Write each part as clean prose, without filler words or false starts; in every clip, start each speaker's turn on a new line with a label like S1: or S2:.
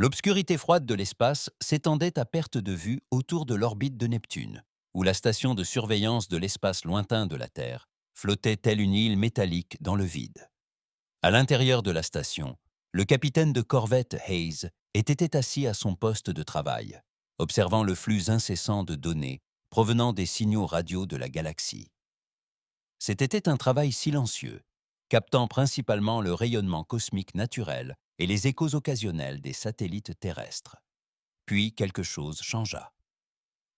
S1: L'obscurité froide de l'espace s'étendait à perte de vue autour de l'orbite de Neptune, où la station de surveillance de l'espace lointain de la Terre flottait telle une île métallique dans le vide. À l'intérieur de la station, le capitaine de corvette Hayes était assis à son poste de travail, observant le flux incessant de données provenant des signaux radio de la galaxie. C'était un travail silencieux, captant principalement le rayonnement cosmique naturel et les échos occasionnels des satellites terrestres. Puis quelque chose changea.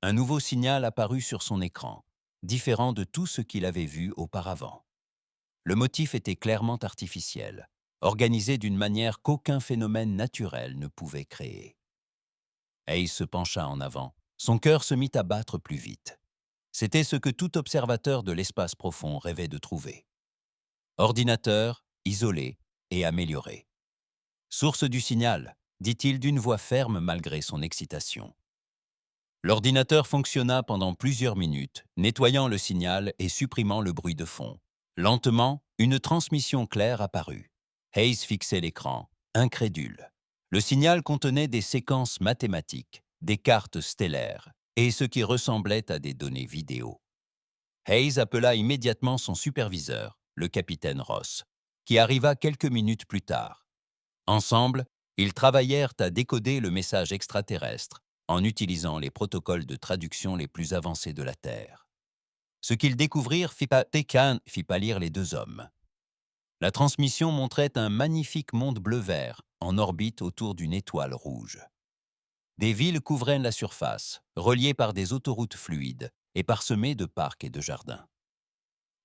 S1: Un nouveau signal apparut sur son écran, différent de tout ce qu'il avait vu auparavant. Le motif était clairement artificiel, organisé d'une manière qu'aucun phénomène naturel ne pouvait créer. Hayes se pencha en avant. Son cœur se mit à battre plus vite. C'était ce que tout observateur de l'espace profond rêvait de trouver. Ordinateur, isolé et amélioré. Source du signal, dit-il d'une voix ferme malgré son excitation. L'ordinateur fonctionna pendant plusieurs minutes, nettoyant le signal et supprimant le bruit de fond. Lentement, une transmission claire apparut. Hayes fixait l'écran, incrédule. Le signal contenait des séquences mathématiques, des cartes stellaires et ce qui ressemblait à des données vidéo. Hayes appela immédiatement son superviseur, le capitaine Ross, qui arriva quelques minutes plus tard. Ensemble, ils travaillèrent à décoder le message extraterrestre en utilisant les protocoles de traduction les plus avancés de la Terre. Ce qu'ils découvrirent fit pâlir les deux hommes. La transmission montrait un magnifique monde bleu-vert en orbite autour d'une étoile rouge. Des villes couvraient la surface, reliées par des autoroutes fluides et parsemées de parcs et de jardins.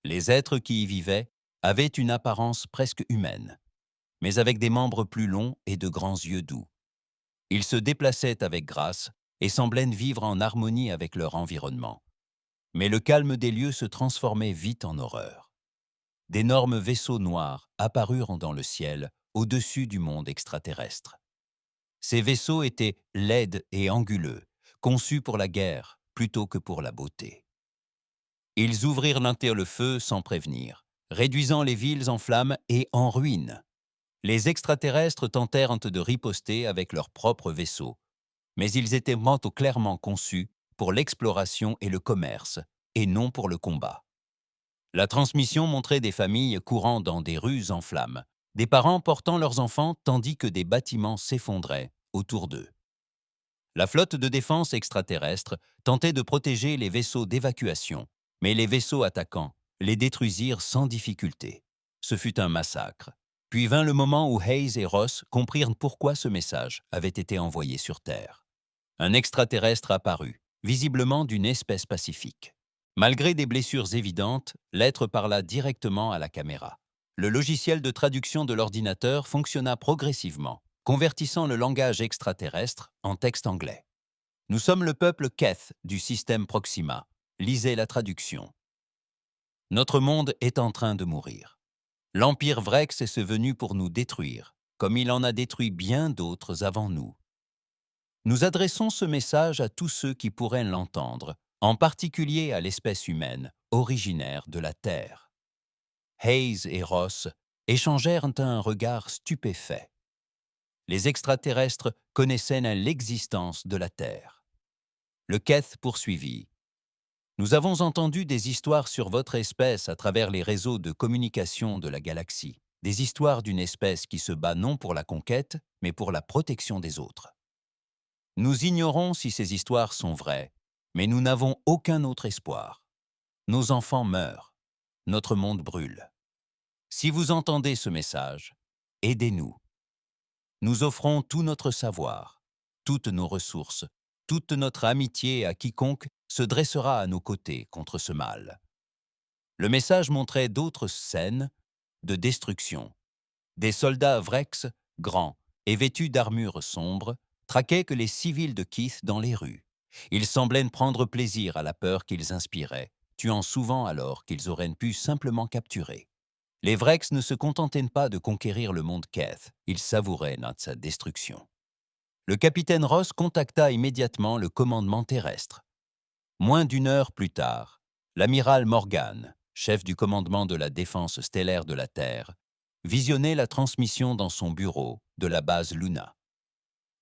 S1: Les êtres qui y vivaient avaient une apparence presque humaine, mais avec des membres plus longs et de grands yeux doux. Ils se déplaçaient avec grâce et semblaient vivre en harmonie avec leur environnement. Mais le calme des lieux se transformait vite en horreur. D'énormes vaisseaux noirs apparurent dans le ciel au-dessus du monde extraterrestre. Ces vaisseaux étaient laides et anguleux, conçus pour la guerre plutôt que pour la beauté. Ils ouvrirent le feu sans prévenir, réduisant les villes en flammes et en ruines. Les extraterrestres tentèrent de riposter avec leurs propres vaisseaux, mais ils étaient clairement conçus pour l'exploration et le commerce, et non pour le combat. La transmission montrait des familles courant dans des rues en flammes, des parents portant leurs enfants tandis que des bâtiments s'effondraient autour d'eux. La flotte de défense extraterrestre tentait de protéger les vaisseaux d'évacuation, mais les vaisseaux attaquants les détruisirent sans difficulté. Ce fut un massacre. Puis vint le moment où Hayes et Ross comprirent pourquoi ce message avait été envoyé sur Terre. Un extraterrestre apparut, visiblement d'une espèce pacifique. Malgré des blessures évidentes, l'être parla directement à la caméra. Le logiciel de traduction de l'ordinateur fonctionna progressivement, convertissant le langage extraterrestre en texte anglais. Nous sommes le peuple Keth du système Proxima. Lisez la traduction. Notre monde est en train de mourir. L'Empire Vrex est venu pour nous détruire, comme il en a détruit bien d'autres avant nous. Nous adressons ce message à tous ceux qui pourraient l'entendre, en particulier à l'espèce humaine, originaire de la Terre. Hayes et Ross échangèrent un regard stupéfait. Les extraterrestres connaissaient l'existence de la Terre. Le Keth poursuivit. Nous avons entendu des histoires sur votre espèce à travers les réseaux de communication de la galaxie, des histoires d'une espèce qui se bat non pour la conquête, mais pour la protection des autres. Nous ignorons si ces histoires sont vraies, mais nous n'avons aucun autre espoir. Nos enfants meurent, notre monde brûle. Si vous entendez ce message, aidez-nous. Nous offrons tout notre savoir, toutes nos ressources, toute notre amitié à quiconque se dressera à nos côtés contre ce mal. Le message montrait d'autres scènes de destruction. Des soldats Vrex, grands et vêtus d'armures sombres, traquaient que les civils de Keith dans les rues. Ils semblaient prendre plaisir à la peur qu'ils inspiraient, tuant souvent alors qu'ils auraient pu simplement capturer. Les Vrex ne se contentaient pas de conquérir le monde Keth, ils savouraient sa destruction. Le capitaine Ross contacta immédiatement le commandement terrestre. Moins d'une heure plus tard, l'amiral Morgan, chef du commandement de la défense stellaire de la Terre, visionnait la transmission dans son bureau de la base Luna.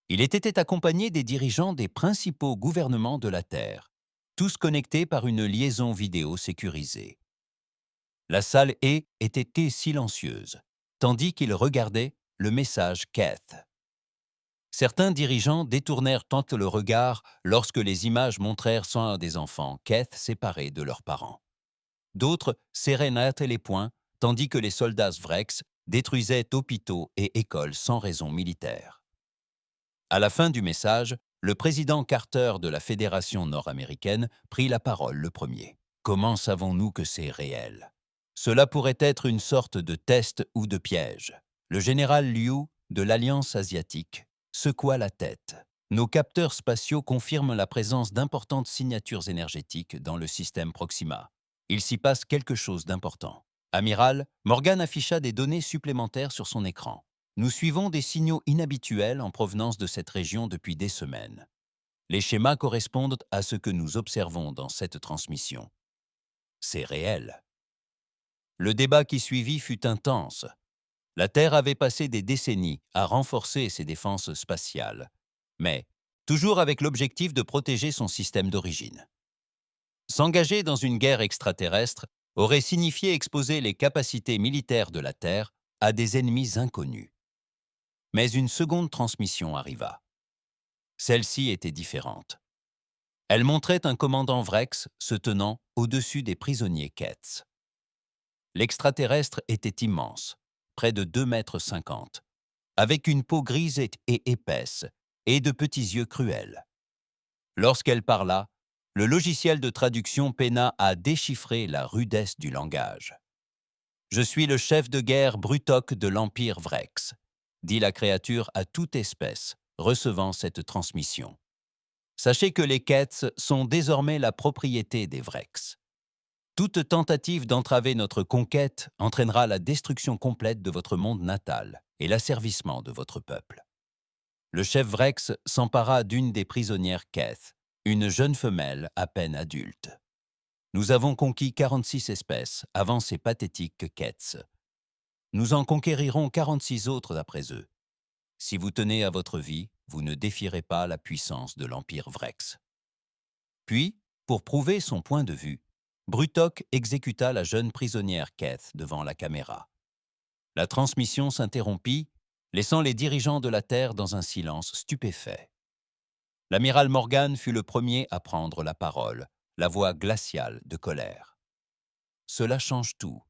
S1: Il était accompagné des dirigeants des principaux gouvernements de la Terre, tous connectés par une liaison vidéo sécurisée. La salle était silencieuse, tandis qu'ils regardaient le message Keth. Certains dirigeants détournèrent tant le regard lorsque les images montrèrent soit des enfants Keth séparés de leurs parents. D'autres serraient net les poings, tandis que les soldats Vrex détruisaient hôpitaux et écoles sans raison militaire. À la fin du message, le président Carter de la Fédération nord-américaine prit la parole le premier. Comment savons-nous que c'est réel? Cela pourrait être une sorte de test ou de piège. Le général Liu, de l'Alliance asiatique, secoua la tête. Nos capteurs spatiaux confirment la présence d'importantes signatures énergétiques dans le système Proxima. Il s'y passe quelque chose d'important. Amiral, Morgan afficha des données supplémentaires sur son écran. Nous suivons des signaux inhabituels en provenance de cette région depuis des semaines. Les schémas correspondent à ce que nous observons dans cette transmission. C'est réel. Le débat qui suivit fut intense. La Terre avait passé des décennies à renforcer ses défenses spatiales, mais toujours avec l'objectif de protéger son système d'origine. S'engager dans une guerre extraterrestre aurait signifié exposer les capacités militaires de la Terre à des ennemis inconnus. Mais une seconde transmission arriva. Celle-ci était différente. Elle montrait un commandant Vrex se tenant au-dessus des prisonniers Ketz. L'extraterrestre était immense, près de 2,50 m, avec une peau grise et épaisse et de petits yeux cruels. Lorsqu'elle parla, le logiciel de traduction peina à déchiffrer la rudesse du langage. « Je suis le chef de guerre Brutok de l'Empire Vrex », dit la créature à toute espèce, recevant cette transmission. Sachez que les Ketz sont désormais la propriété des Vrex. Toute tentative d'entraver notre conquête entraînera la destruction complète de votre monde natal et l'asservissement de votre peuple. Le chef Vrex s'empara d'une des prisonnières Keth, une jeune femelle à peine adulte. Nous avons conquis 46 espèces avant ces pathétiques Ketz. Nous en conquérirons 46 autres après eux. Si vous tenez à votre vie, vous ne défierez pas la puissance de l'Empire Vrex. Puis, pour prouver son point de vue, Brutok exécuta la jeune prisonnière Keth devant la caméra. La transmission s'interrompit, laissant les dirigeants de la Terre dans un silence stupéfait. L'amiral Morgan fut le premier à prendre la parole, la voix glaciale de colère. « Cela change tout. »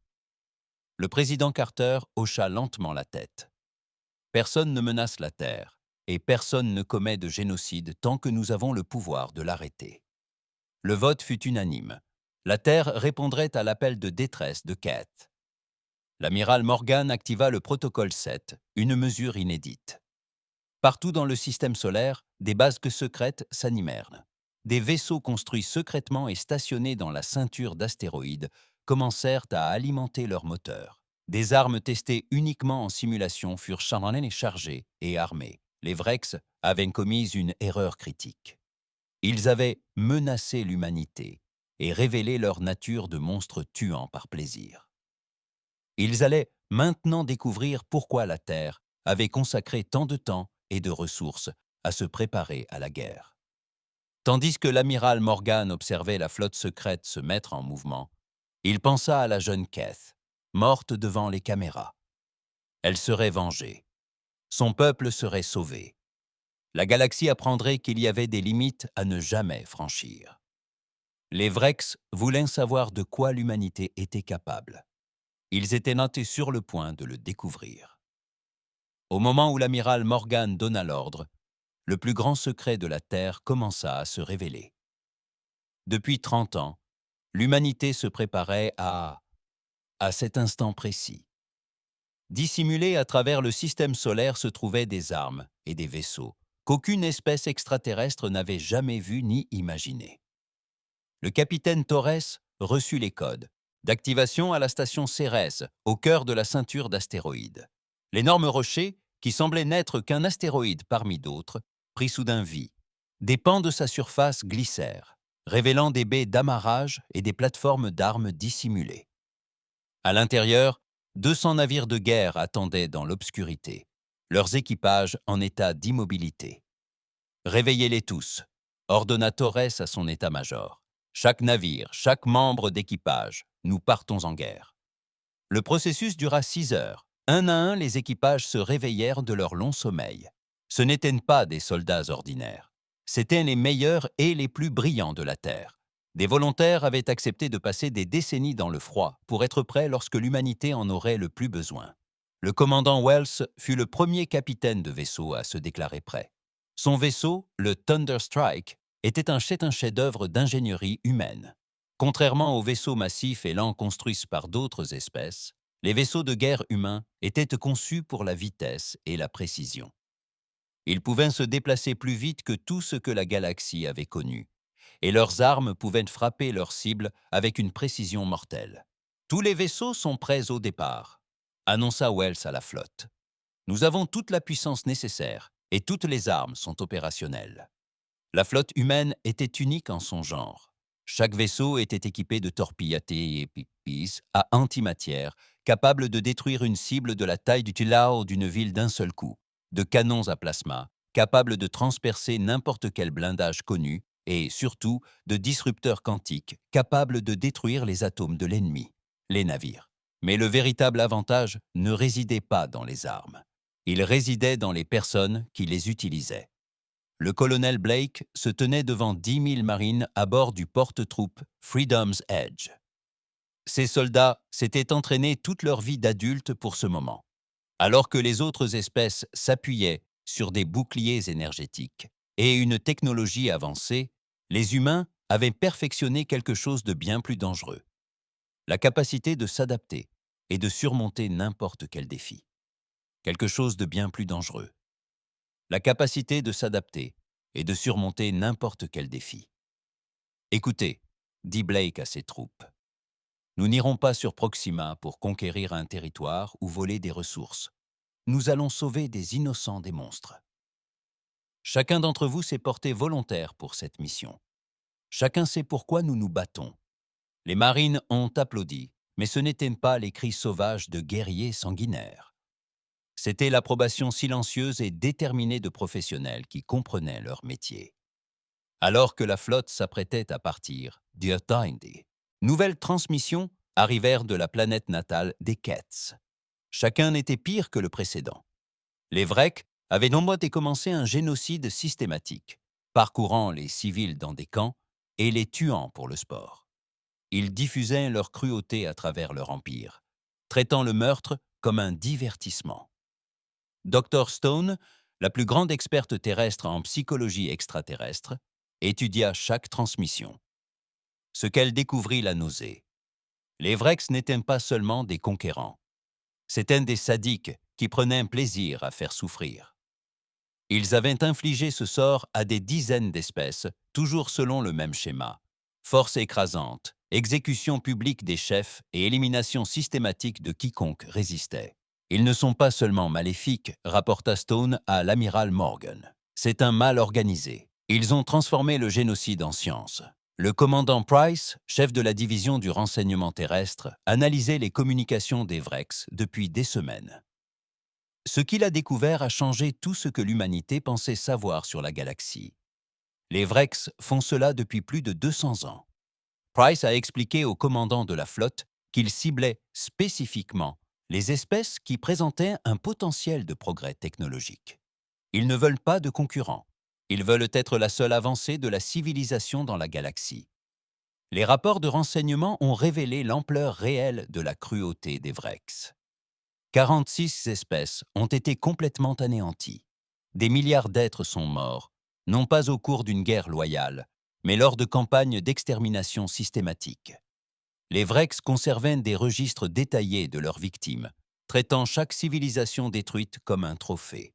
S1: Le président Carter hocha lentement la tête. « Personne ne menace la Terre, et personne ne commet de génocide tant que nous avons le pouvoir de l'arrêter. » Le vote fut unanime. La Terre répondrait à l'appel de détresse de Keth. L'amiral Morgan activa le protocole 7, une mesure inédite. Partout dans le système solaire, des bases secrètes s'animèrent. Des vaisseaux construits secrètement et stationnés dans la ceinture d'astéroïdes commencèrent à alimenter leurs moteurs. Des armes testées uniquement en simulation furent chargées et armées. Les Vrex avaient commis une erreur critique. Ils avaient menacé l'humanité et révélé leur nature de monstres tuants par plaisir. Ils allaient maintenant découvrir pourquoi la Terre avait consacré tant de temps et de ressources à se préparer à la guerre. Tandis que l'amiral Morgan observait la flotte secrète se mettre en mouvement, il pensa à la jeune Keth, morte devant les caméras. Elle serait vengée. Son peuple serait sauvé. La galaxie apprendrait qu'il y avait des limites à ne jamais franchir. Les Vrex voulaient savoir de quoi l'humanité était capable. Ils étaient notés sur le point de le découvrir. Au moment où l'amiral Morgan donna l'ordre, le plus grand secret de la Terre commença à se révéler. Depuis 30 ans, l'humanité se préparait à cet instant précis. Dissimulés à travers le système solaire se trouvaient des armes et des vaisseaux qu'aucune espèce extraterrestre n'avait jamais vus ni imaginés. Le capitaine Torres reçut les codes d'activation à la station Cérès, au cœur de la ceinture d'astéroïdes. L'énorme rocher, qui semblait n'être qu'un astéroïde parmi d'autres, prit soudain vie. Des pans de sa surface glissèrent, révélant des baies d'amarrage et des plateformes d'armes dissimulées. À l'intérieur, 200 navires de guerre attendaient dans l'obscurité, leurs équipages en état d'immobilité. Réveillez-les tous, ordonna Torres à son état-major. Chaque navire, chaque membre d'équipage, nous partons en guerre. Le processus dura 6 heures. Un à un, les équipages se réveillèrent de leur long sommeil. Ce n'étaient pas des soldats ordinaires. C'étaient les meilleurs et les plus brillants de la Terre. Des volontaires avaient accepté de passer des décennies dans le froid pour être prêts lorsque l'humanité en aurait le plus besoin. Le commandant Wells fut le premier capitaine de vaisseau à se déclarer prêt. Son vaisseau, le Thunderstrike, était un chef-d'œuvre d'ingénierie humaine. Contrairement aux vaisseaux massifs et lents construits par d'autres espèces, les vaisseaux de guerre humains étaient conçus pour la vitesse et la précision. Ils pouvaient se déplacer plus vite que tout ce que la galaxie avait connu, et leurs armes pouvaient frapper leurs cibles avec une précision mortelle. Tous les vaisseaux sont prêts au départ, annonça Wells à la flotte. Nous avons toute la puissance nécessaire et toutes les armes sont opérationnelles. La flotte humaine était unique en son genre. Chaque vaisseau était équipé de torpilles AT-APPs à antimatière, capables de détruire une cible de la taille du Tulao d'une ville d'un seul coup, de canons à plasma, capables de transpercer n'importe quel blindage connu, et surtout de disrupteurs quantiques, capables de détruire les atomes de l'ennemi, les navires. Mais le véritable avantage ne résidait pas dans les armes. Il résidait dans les personnes qui les utilisaient. Le colonel Blake se tenait devant 10 000 marines à bord du porte-troupes Freedom's Edge. Ces soldats s'étaient entraînés toute leur vie d'adulte pour ce moment. Alors que les autres espèces s'appuyaient sur des boucliers énergétiques et une technologie avancée, les humains avaient perfectionné quelque chose de bien plus dangereux. La capacité de s'adapter et de surmonter n'importe quel défi. Quelque chose de bien plus dangereux. La capacité de s'adapter et de surmonter n'importe quel défi. Écoutez, dit Blake à ses troupes, nous n'irons pas sur Proxima pour conquérir un territoire ou voler des ressources. Nous allons sauver des innocents des monstres. Chacun d'entre vous s'est porté volontaire pour cette mission. Chacun sait pourquoi nous nous battons. Les marines ont applaudi, mais ce n'étaient pas les cris sauvages de guerriers sanguinaires. C'était l'approbation silencieuse et déterminée de professionnels qui comprenaient leur métier. Alors que la flotte s'apprêtait à partir, nouvelles transmissions arrivèrent de la planète natale des Ketts. Chacun n'était pire que le précédent. Les Vrecs avaient nombreux commencé un génocide systématique, parcourant les civils dans des camps et les tuant pour le sport. Ils diffusaient leur cruauté à travers leur empire, traitant le meurtre comme un divertissement. Dr. Stone, la plus grande experte terrestre en psychologie extraterrestre, étudia chaque transmission. Ce qu'elle découvrit la nausée. Les Vrecs n'étaient pas seulement des conquérants. C'étaient des sadiques qui prenaient un plaisir à faire souffrir. Ils avaient infligé ce sort à des dizaines d'espèces, toujours selon le même schéma. Force écrasante, exécution publique des chefs et élimination systématique de quiconque résistait. Ils ne sont pas seulement maléfiques, rapporta Stone à l'amiral Morgan. C'est un mal organisé. Ils ont transformé le génocide en science. Le commandant Price, chef de la division du renseignement terrestre, analysait les communications des Vrecs depuis des semaines. Ce qu'il a découvert a changé tout ce que l'humanité pensait savoir sur la galaxie. Les Vrecs font cela depuis plus de 200 ans. Price a expliqué au commandant de la flotte qu'il ciblait spécifiquement les espèces qui présentaient un potentiel de progrès technologique. Ils ne veulent pas de concurrents. Ils veulent être la seule avancée de la civilisation dans la galaxie. Les rapports de renseignement ont révélé l'ampleur réelle de la cruauté des Vrecs. 46 espèces ont été complètement anéanties. Des milliards d'êtres sont morts, non pas au cours d'une guerre loyale, mais lors de campagnes d'extermination systématiques. Les Vrecs conservaient des registres détaillés de leurs victimes, traitant chaque civilisation détruite comme un trophée.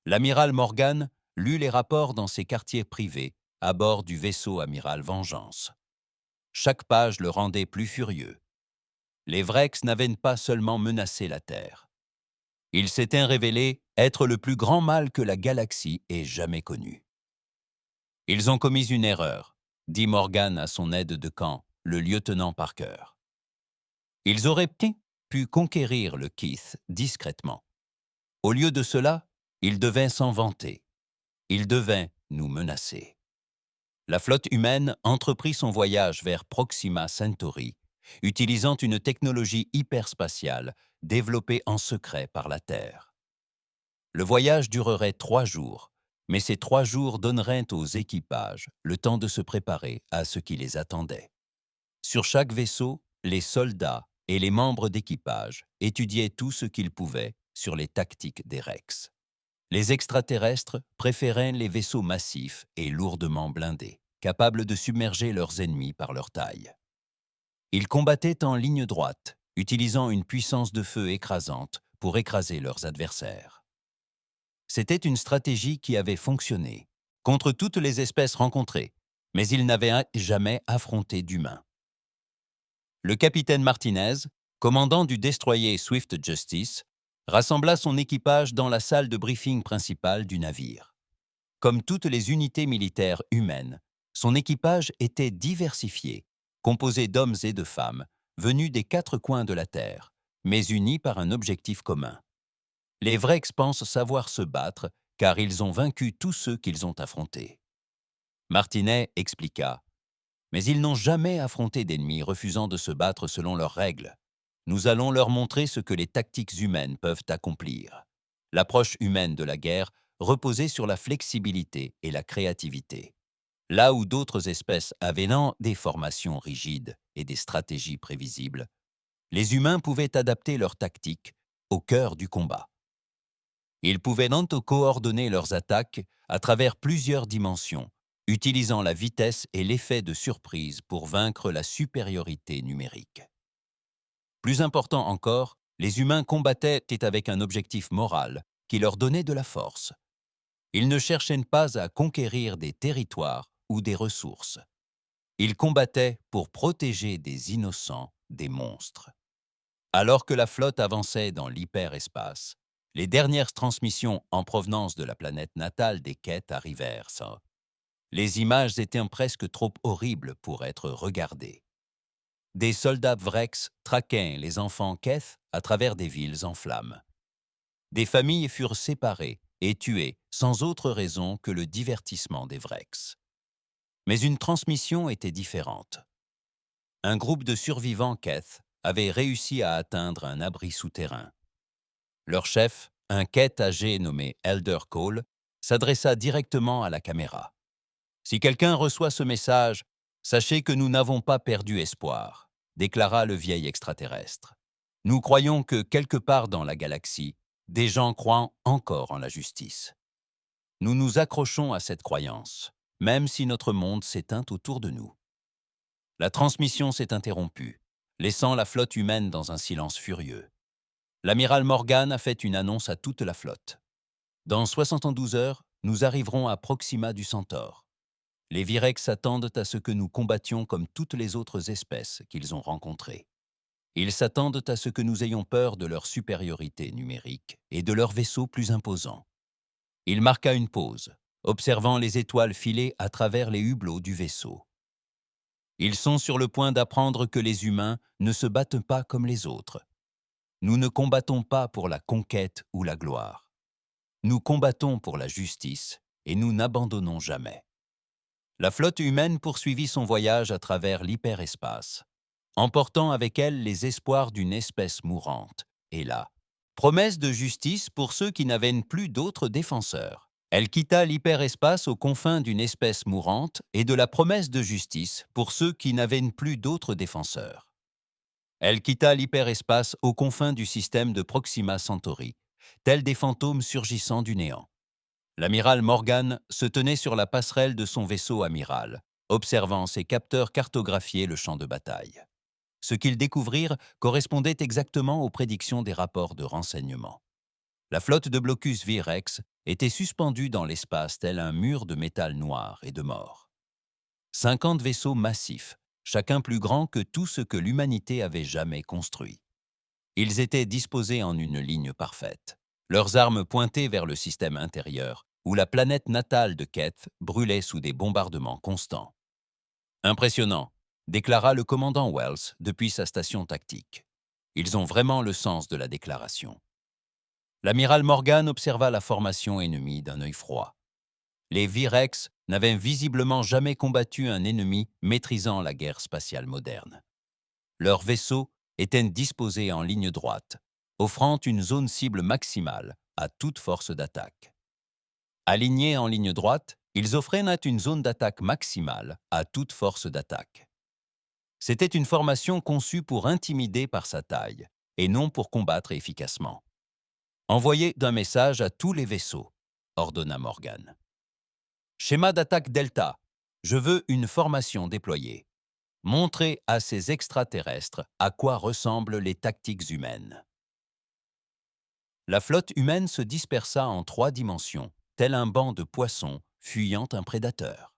S1: L'amiral Morgan lut les rapports dans ses quartiers privés, à bord du vaisseau amiral Vengeance. Chaque page le rendait plus furieux. Les Vrecs n'avaient pas seulement menacé la Terre. Ils s'étaient révélés être le plus grand mal que la galaxie ait jamais connu. Ils ont commis une erreur, dit Morgan à son aide de camp, le lieutenant Parker. Ils auraient pu conquérir le Keith discrètement. Au lieu de cela, ils devaient s'en vanter. Ils devaient nous menacer. La flotte humaine entreprit son voyage vers Proxima Centauri, utilisant une technologie hyperspatiale développée en secret par la Terre. Le voyage durerait 3 jours, mais ces 3 jours donneraient aux équipages le temps de se préparer à ce qui les attendait. Sur chaque vaisseau, les soldats et les membres d'équipage étudiaient tout ce qu'ils pouvaient sur les tactiques des Rex. Les extraterrestres préféraient les vaisseaux massifs et lourdement blindés, capables de submerger leurs ennemis par leur taille. Ils combattaient en ligne droite, utilisant une puissance de feu écrasante pour écraser leurs adversaires. C'était une stratégie qui avait fonctionné contre toutes les espèces rencontrées, mais ils n'avaient jamais affronté d'humains. Le capitaine Martinez, commandant du destroyer Swift Justice, rassembla son équipage dans la salle de briefing principale du navire. Comme toutes les unités militaires humaines, son équipage était diversifié, composé d'hommes et de femmes, venus des 4 coins de la Terre, mais unis par un objectif commun. Les Vrex pensent savoir se battre, car ils ont vaincu tous ceux qu'ils ont affrontés. Martinet expliqua. Mais ils n'ont jamais affronté d'ennemis refusant de se battre selon leurs règles. Nous allons leur montrer ce que les tactiques humaines peuvent accomplir. L'approche humaine de la guerre reposait sur la flexibilité et la créativité. Là où d'autres espèces avaient des formations rigides et des stratégies prévisibles, les humains pouvaient adapter leurs tactiques au cœur du combat. Ils pouvaient coordonner leurs attaques à travers plusieurs dimensions, utilisant la vitesse et l'effet de surprise pour vaincre la supériorité numérique. Plus important encore, les humains combattaient avec un objectif moral qui leur donnait de la force. Ils ne cherchaient pas à conquérir des territoires ou des ressources. Ils combattaient pour protéger des innocents des monstres. Alors que la flotte avançait dans l'hyperespace, les dernières transmissions en provenance de la planète natale des Kett arrivèrent. Les images étaient presque trop horribles pour être regardées. Des soldats Vrex traquaient les enfants Keth à travers des villes en flammes. Des familles furent séparées et tuées sans autre raison que le divertissement des Vrex. Mais une transmission était différente. Un groupe de survivants Keth avait réussi à atteindre un abri souterrain. Leur chef, un Kett âgé nommé Elder Cole, s'adressa directement à la caméra. « Si quelqu'un reçoit ce message, sachez que nous n'avons pas perdu espoir, » déclara le vieil extraterrestre. « Nous croyons que quelque part dans la galaxie, des gens croient encore en la justice. Nous nous accrochons à cette croyance, même si notre monde s'éteint autour de nous. » La transmission s'est interrompue, laissant la flotte humaine dans un silence furieux. L'amiral Morgan a fait une annonce à toute la flotte. « Dans 72 heures, nous arriverons à Proxima du Centaure. Les Virex s'attendent à ce que nous combattions comme toutes les autres espèces qu'ils ont rencontrées. Ils s'attendent à ce que nous ayons peur de leur supériorité numérique et de leurs vaisseaux plus imposants. » Il marqua une pause, observant les étoiles filer à travers les hublots du vaisseau. « Ils sont sur le point d'apprendre que les humains ne se battent pas comme les autres. Nous ne combattons pas pour la conquête ou la gloire. Nous combattons pour la justice et nous n'abandonnons jamais. » La flotte humaine poursuivit son voyage à travers l'hyperespace, emportant avec elle les espoirs d'une espèce mourante, et la promesse de justice pour ceux qui n'avaient plus d'autres défenseurs. Elle quitta l'hyperespace aux confins d'une espèce mourante et de la promesse de justice pour ceux qui n'avaient plus d'autres défenseurs. Elle quitta l'hyperespace aux confins du système de Proxima Centauri, tels des fantômes surgissant du néant. L'amiral Morgan se tenait sur la passerelle de son vaisseau amiral, observant ses capteurs cartographier le champ de bataille. Ce qu'ils découvrirent correspondait exactement aux prédictions des rapports de renseignement. La flotte de Blocus Virex était suspendue dans l'espace tel un mur de métal noir et de mort. 50 vaisseaux massifs, chacun plus grand que tout ce que l'humanité avait jamais construit. Ils étaient disposés en une ligne parfaite, leurs armes pointées vers le système intérieur, où la planète natale de Keth brûlait sous des bombardements constants. « Impressionnant », déclara le commandant Wells depuis sa station tactique. Ils ont vraiment le sens de la déclaration. L'amiral Morgan observa la formation ennemie d'un œil froid. Les Virex n'avaient visiblement jamais combattu un ennemi maîtrisant la guerre spatiale moderne. Leurs vaisseaux étaient disposés en ligne droite, offrant une zone cible maximale à toute force d'attaque. Alignés en ligne droite, ils offraient une zone d'attaque maximale à toute force d'attaque. C'était une formation conçue pour intimider par sa taille, et non pour combattre efficacement. Envoyez d'un message à tous les vaisseaux, ordonna Morgan. Schéma d'attaque Delta. Je veux une formation déployée. Montrez à ces extraterrestres à quoi ressemblent les tactiques humaines. La flotte humaine se dispersa en 3 dimensions, tel un banc de poissons fuyant un prédateur.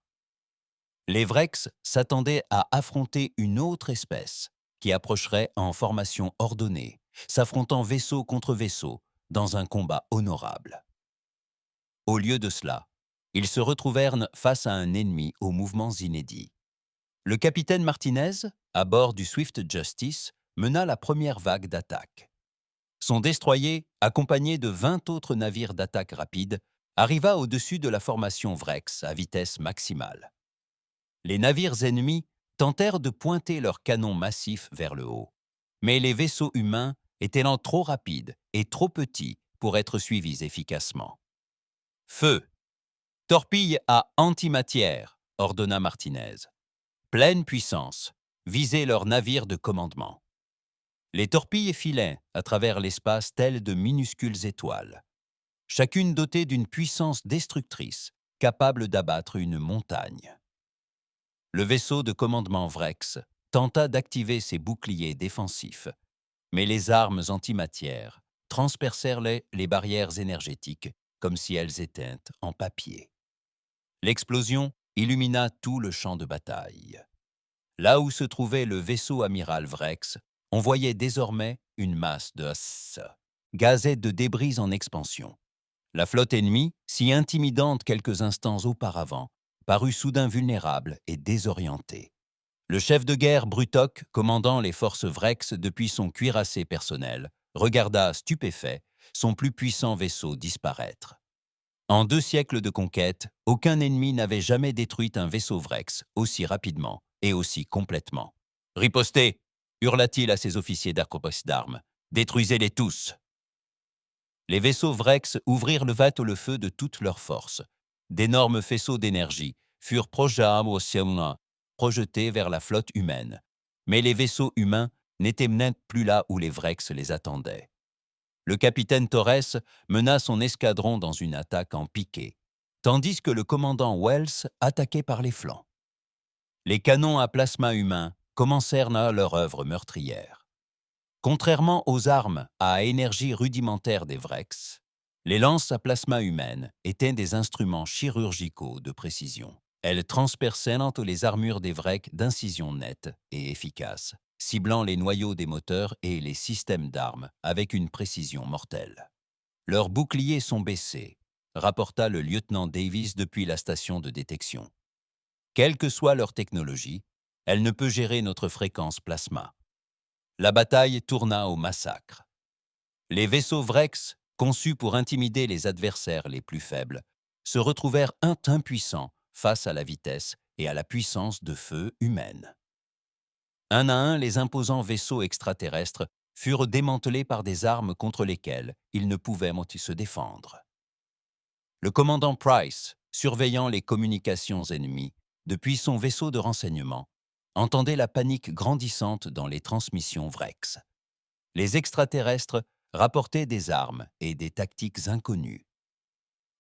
S1: Les Vrex s'attendaient à affronter une autre espèce qui approcherait en formation ordonnée, s'affrontant vaisseau contre vaisseau dans un combat honorable. Au lieu de cela, ils se retrouvèrent face à un ennemi aux mouvements inédits. Le capitaine Martinez, à bord du Swift Justice, mena la première vague d'attaque. Son destroyer, accompagné de 20 autres navires d'attaque rapide, arriva au-dessus de la formation Vrex à vitesse maximale. Les navires ennemis tentèrent de pointer leurs canons massifs vers le haut, mais les vaisseaux humains étaient trop rapides et trop petits pour être suivis efficacement. Feu! Torpille à antimatière, ordonna Martinez. Pleine puissance, visez leurs navires de commandement. Les torpilles filaient à travers l'espace telles de minuscules étoiles, chacune dotée d'une puissance destructrice capable d'abattre une montagne. Le vaisseau de commandement Vrex tenta d'activer ses boucliers défensifs, mais les armes antimatière transpercèrent les barrières énergétiques comme si elles étaient en papier. L'explosion illumina tout le champ de bataille. Là où se trouvait le vaisseau amiral Vrex, on voyait désormais une masse de gazette de débris en expansion. La flotte ennemie, si intimidante quelques instants auparavant, parut soudain vulnérable et désorientée. Le chef de guerre Brutok, commandant les forces Vrex depuis son cuirassé personnel, regarda stupéfait son plus puissant vaisseau disparaître. En 2 siècles de conquête, aucun ennemi n'avait jamais détruit un vaisseau Vrex aussi rapidement et aussi complètement. « Ripostez !» hurla-t-il à ses officiers d'acropolis d'armes. « Détruisez-les tous !» Les vaisseaux Vrex ouvrirent le feu de toutes leurs forces. D'énormes faisceaux d'énergie furent projetés vers la flotte humaine, mais les vaisseaux humains n'étaient même plus là où les Vrex les attendaient. Le capitaine Torres mena son escadron dans une attaque en piqué, tandis que le commandant Wells attaquait par les flancs. Les canons à plasma humain commencèrent leur œuvre meurtrière. Contrairement aux armes à énergie rudimentaire des Vrex, les lances à plasma humaines étaient des instruments chirurgicaux de précision. Elles transperçaient les armures des Vrex d'incision nette et efficace, ciblant les noyaux des moteurs et les systèmes d'armes avec une précision mortelle. « Leurs boucliers sont baissés », rapporta le lieutenant Davis depuis la station de détection. « Quelle que soit leur technologie, elle ne peut gérer notre fréquence plasma. » La bataille tourna au massacre. Les vaisseaux Vrex, conçus pour intimider les adversaires les plus faibles, se retrouvèrent impuissants face à la vitesse et à la puissance de feu humaine. Un à un, les imposants vaisseaux extraterrestres furent démantelés par des armes contre lesquelles ils ne pouvaient se défendre. Le commandant Price, surveillant les communications ennemies depuis son vaisseau de renseignement, entendait la panique grandissante dans les transmissions Vrex. Les extraterrestres rapportaient des armes et des tactiques inconnues.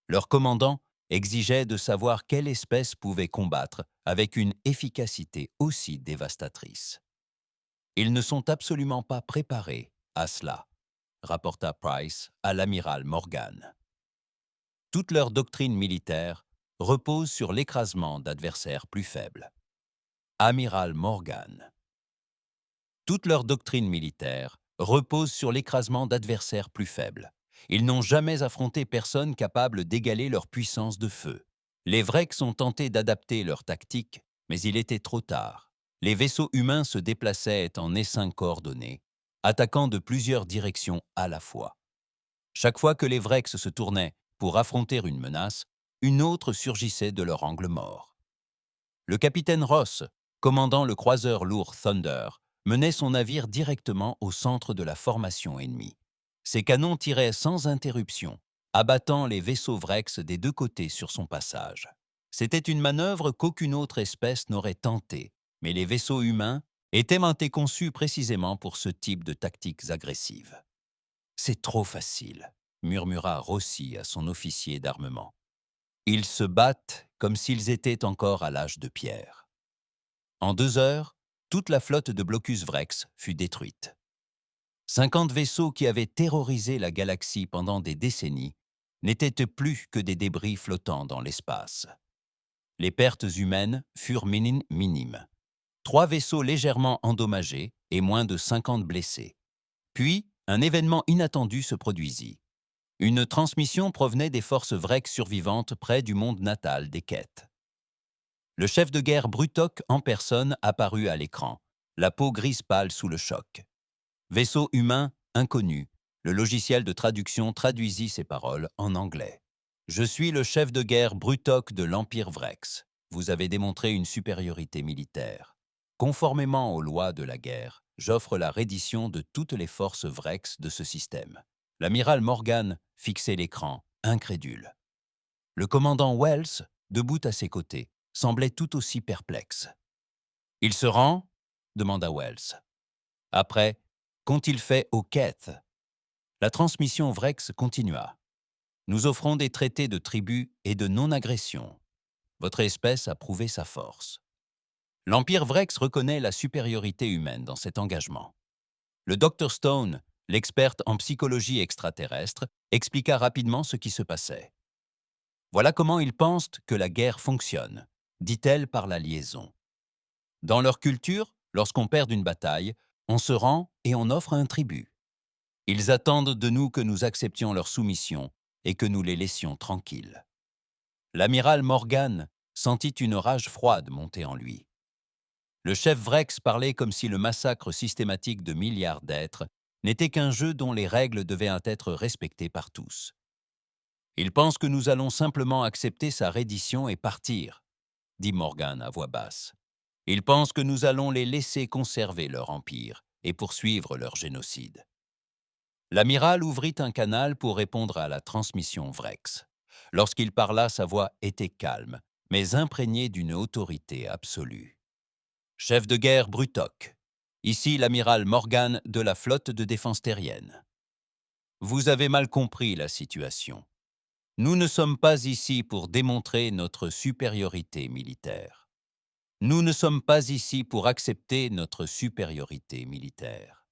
S1: Leur commandant exigeait de savoir quelle espèce pouvait combattre avec une efficacité aussi dévastatrice. Ils ne sont absolument pas préparés à cela, rapporta Price à l'amiral Morgan. Toute leur doctrine militaire repose sur l'écrasement d'adversaires plus faibles. Amiral Morgan. Toute leur doctrine militaire repose sur l'écrasement d'adversaires plus faibles. Ils n'ont jamais affronté personne capable d'égaler leur puissance de feu. Les Vrex ont tenté d'adapter leur tactique, mais il était trop tard. Les vaisseaux humains se déplaçaient en essaim coordonné, attaquant de plusieurs directions à la fois. Chaque fois que les Vrex se tournaient pour affronter une menace, une autre surgissait de leur angle mort. Le capitaine Ross, commandant le croiseur lourd Thunder, menait son navire directement au centre de la formation ennemie. Ses canons tiraient sans interruption, abattant les vaisseaux Vrex des deux côtés sur son passage. C'était une manœuvre qu'aucune autre espèce n'aurait tentée, mais les vaisseaux humains étaient conçus précisément pour ce type de tactiques agressives. « C'est trop facile », murmura Rossi à son officier d'armement. « Ils se battent comme s'ils étaient encore à l'âge de pierre. » En 2 heures, toute la flotte de Blocus Vrex fut détruite. 50 vaisseaux qui avaient terrorisé la galaxie pendant des décennies n'étaient plus que des débris flottant dans l'espace. Les pertes humaines furent minimes. 3 vaisseaux légèrement endommagés et moins de 50 blessés. Puis, un événement inattendu se produisit. Une transmission provenait des forces Vrex survivantes près du monde natal des Quêtes. Le chef de guerre Brutok en personne apparut à l'écran, la peau grise pâle sous le choc. Vaisseau humain inconnu, le logiciel de traduction traduisit ces paroles en anglais. « Je suis le chef de guerre Brutok de l'Empire Vrex. Vous avez démontré une supériorité militaire. Conformément aux lois de la guerre, j'offre la reddition de toutes les forces Vrex de ce système. » L'amiral Morgan fixait l'écran, incrédule. Le commandant Wells, debout à ses côtés, semblait tout aussi perplexe. « Il se rend ?» demanda Wells. Après, qu'ont-ils fait aux Quêtes ? La transmission Vrex continua. « Nous offrons des traités de tribu et de non-agression. Votre espèce a prouvé sa force. » L'Empire Vrex reconnaît la supériorité humaine dans cet engagement. Le Dr Stone, l'experte en psychologie extraterrestre, expliqua rapidement ce qui se passait. « Voilà comment ils pensent que la guerre fonctionne, dit-elle par la liaison. Dans leur culture, lorsqu'on perd une bataille, on se rend et on offre un tribut. Ils attendent de nous que nous acceptions leur soumission et que nous les laissions tranquilles. » L'amiral Morgan sentit une rage froide monter en lui. Le chef Vrex parlait comme si le massacre systématique de milliards d'êtres n'était qu'un jeu dont les règles devaient être respectées par tous. « Il pense que nous allons simplement accepter sa reddition et partir, » dit Morgan à voix basse. « Il pense que nous allons les laisser conserver leur empire et poursuivre leur génocide. » L'amiral ouvrit un canal pour répondre à la transmission Vrex. Lorsqu'il parla, sa voix était calme, mais imprégnée d'une autorité absolue. « Chef de guerre Brutok, ici l'amiral Morgan de la flotte de défense terrienne. Vous avez mal compris la situation. Nous ne sommes pas ici pour démontrer notre supériorité militaire. Nous ne sommes pas ici pour accepter notre supériorité militaire.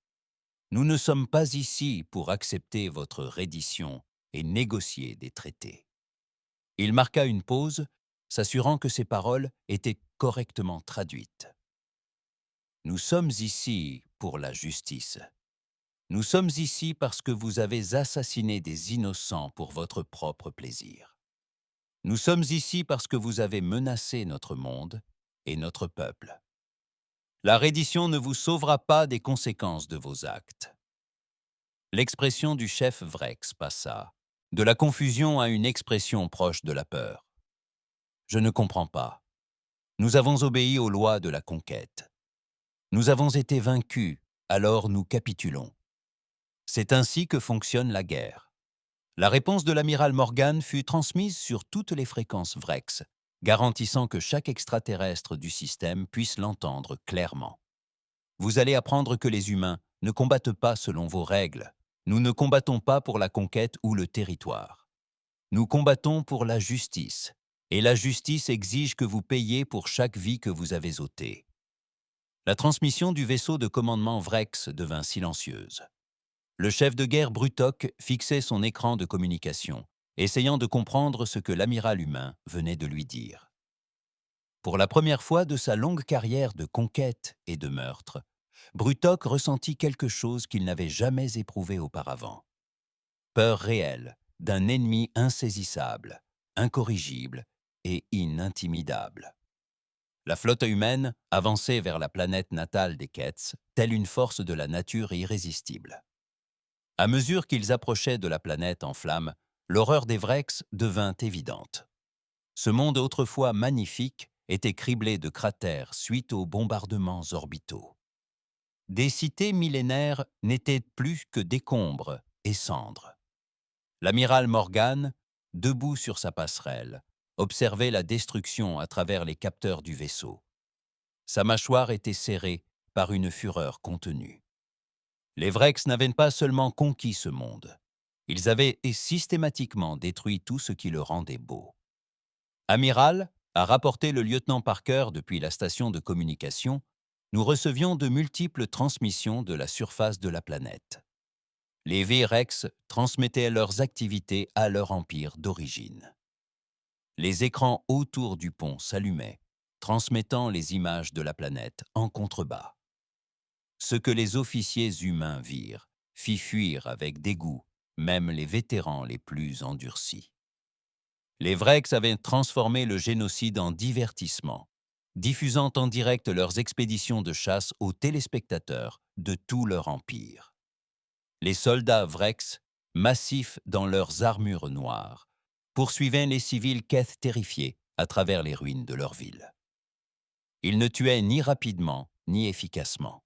S1: Nous ne sommes pas ici pour accepter votre reddition et négocier des traités. » Il marqua une pause, s'assurant que ses paroles étaient correctement traduites. « Nous sommes ici pour la justice. Nous sommes ici parce que vous avez assassiné des innocents pour votre propre plaisir. Nous sommes ici parce que vous avez menacé notre monde et notre peuple. La reddition ne vous sauvera pas des conséquences de vos actes. » L'expression du chef Vrex passa, de la confusion à une expression proche de la peur. « Je ne comprends pas. Nous avons obéi aux lois de la conquête. Nous avons été vaincus, alors nous capitulons. C'est ainsi que fonctionne la guerre. » La réponse de l'amiral Morgan fut transmise sur toutes les fréquences Vrex, garantissant que chaque extraterrestre du système puisse l'entendre clairement. « Vous allez apprendre que les humains ne combattent pas selon vos règles. Nous ne combattons pas pour la conquête ou le territoire. Nous combattons pour la justice, et la justice exige que vous payiez pour chaque vie que vous avez ôtée. » La transmission du vaisseau de commandement Vrex devint silencieuse. Le chef de guerre Brutok fixait son écran de communication, essayant de comprendre ce que l'amiral humain venait de lui dire. Pour la première fois de sa longue carrière de conquête et de meurtre, Brutok ressentit quelque chose qu'il n'avait jamais éprouvé auparavant. Peur réelle d'un ennemi insaisissable, incorrigible et inintimidable. La flotte humaine avançait vers la planète natale des Quêtes, telle une force de la nature irrésistible. À mesure qu'ils approchaient de la planète en flammes, l'horreur des Vrex devint évidente. Ce monde autrefois magnifique était criblé de cratères suite aux bombardements orbitaux. Des cités millénaires n'étaient plus que décombres et cendres. L'amiral Morgan, debout sur sa passerelle, observait la destruction à travers les capteurs du vaisseau. Sa mâchoire était serrée par une fureur contenue. Les Vrex n'avaient pas seulement conquis ce monde, ils avaient systématiquement détruit tout ce qui le rendait beau. Amiral, a rapporté le lieutenant Parker depuis la station de communication, nous recevions de multiples transmissions de la surface de la planète. Les V-Rex transmettaient leurs activités à leur empire d'origine. Les écrans autour du pont s'allumaient, transmettant les images de la planète en contrebas. Ce que les officiers humains virent fit fuir avec dégoût même les vétérans les plus endurcis. Les Vrex avaient transformé le génocide en divertissement, diffusant en direct leurs expéditions de chasse aux téléspectateurs de tout leur empire. Les soldats Vrex, massifs dans leurs armures noires, poursuivaient les civils Keth terrifiés à travers les ruines de leur ville. Ils ne tuaient ni rapidement ni efficacement.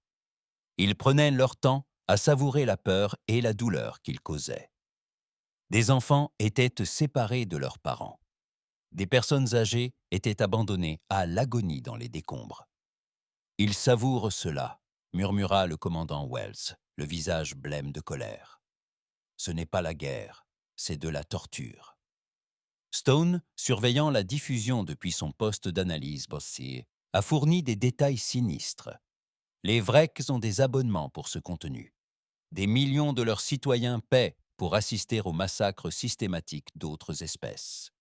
S1: Ils prenaient leur temps à savourer la peur et la douleur qu'ils causaient. Des enfants étaient séparés de leurs parents. Des personnes âgées étaient abandonnées à l'agonie dans les décombres. « Ils savourent cela », murmura le commandant Wells, le visage blême de colère. « Ce n'est pas la guerre, c'est de la torture. » Stone, surveillant la diffusion depuis son poste d'analyse bossier, a fourni des détails sinistres. Les Vrex ont des abonnements pour ce contenu. Des millions de leurs citoyens paient pour assister au massacre systématique d'autres espèces.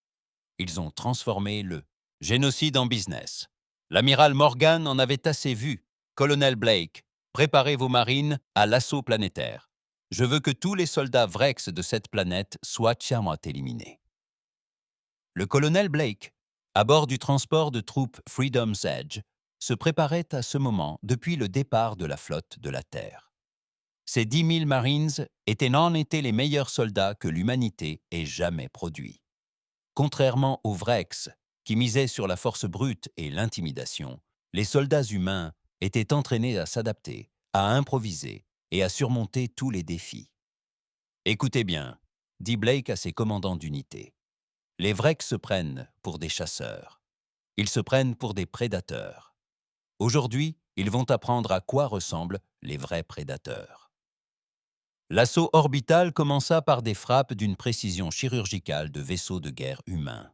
S1: Ils ont transformé le génocide en business. L'amiral Morgan en avait assez vu. Colonel Blake, préparez vos marines à l'assaut planétaire. Je veux que tous les soldats Vrex de cette planète soient entièrement éliminés. Le colonel Blake, à bord du transport de troupes Freedom's Edge, se préparait à ce moment depuis le départ de la flotte de la Terre. Ces 10 000 Marines étaient en été les meilleurs soldats que l'humanité ait jamais produits. Contrairement aux Vrex, qui misaient sur la force brute et l'intimidation, les soldats humains étaient entraînés à s'adapter, à improviser et à surmonter tous les défis. « Écoutez bien, » dit Blake à ses commandants d'unité. « Les Vrex se prennent pour des chasseurs. Ils se prennent pour des prédateurs. Aujourd'hui, ils vont apprendre à quoi ressemblent les vrais prédateurs. » L'assaut orbital commença par des frappes d'une précision chirurgicale de vaisseaux de guerre humains.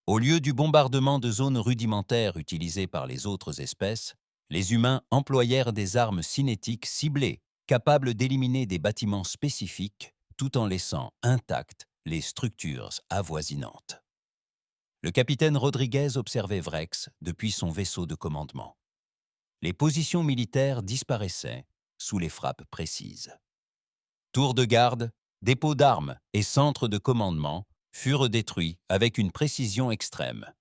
S1: Au lieu du bombardement de zones rudimentaires utilisées par les autres espèces, les humains employèrent des armes cinétiques ciblées, capables d'éliminer des bâtiments spécifiques tout en laissant intactes les structures avoisinantes. Le capitaine Rodriguez observait Vrex depuis son vaisseau de commandement. Les positions militaires disparaissaient sous les frappes précises. Tours de garde, dépôts d'armes et centres de commandement furent détruits avec une précision extrême,